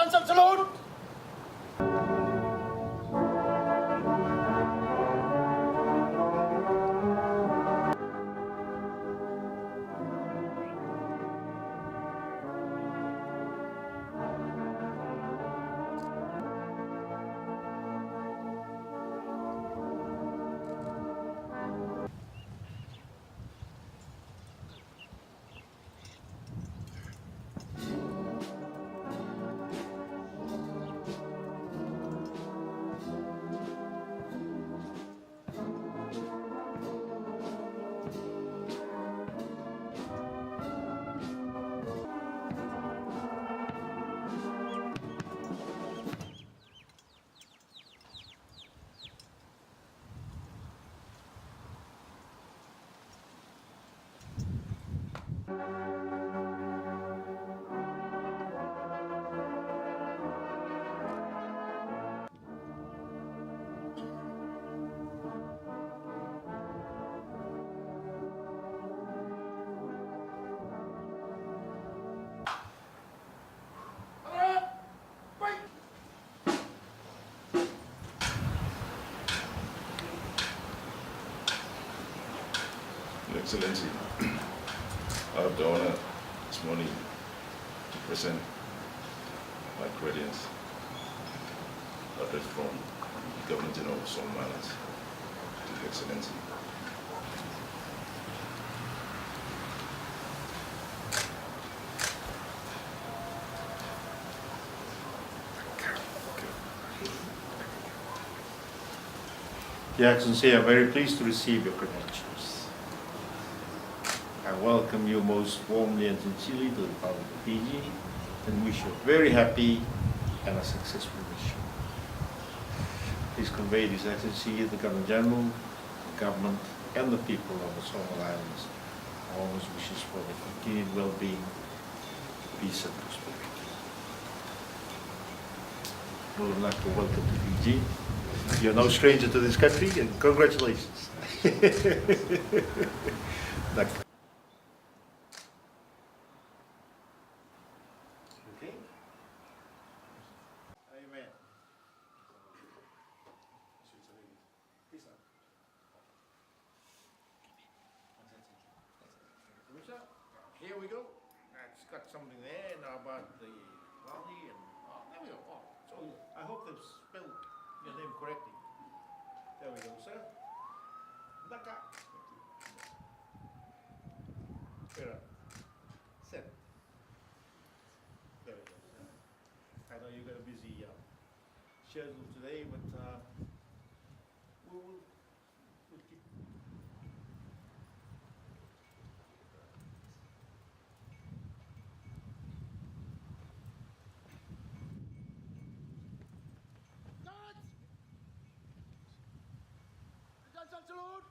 Salute! Your Excellency, I have the honor this morning to present my credence address from the Governor General of Somaliland to Your Excellency. Your Excellency, I'm very pleased to receive your credentials. I welcome you most warmly and sincerely to the Republic of Fiji and wish you a very happy and a successful mission. Please convey this Excellency to the Governor General, the government, and the people of the Solomon Islands our warmest wishes for their continued well-being, peace, and prosperity. We would like to welcome to Fiji. You're no stranger to this country, and congratulations. Okay. Amen. Here we go. It's got something there now about the Wadi and there we go. Oh, so I hope they've spelled your name correctly. There we go, sir. Naka. Here. Set. There we go, sir. I know you've got a busy schedule today, but we'll keep. Salute!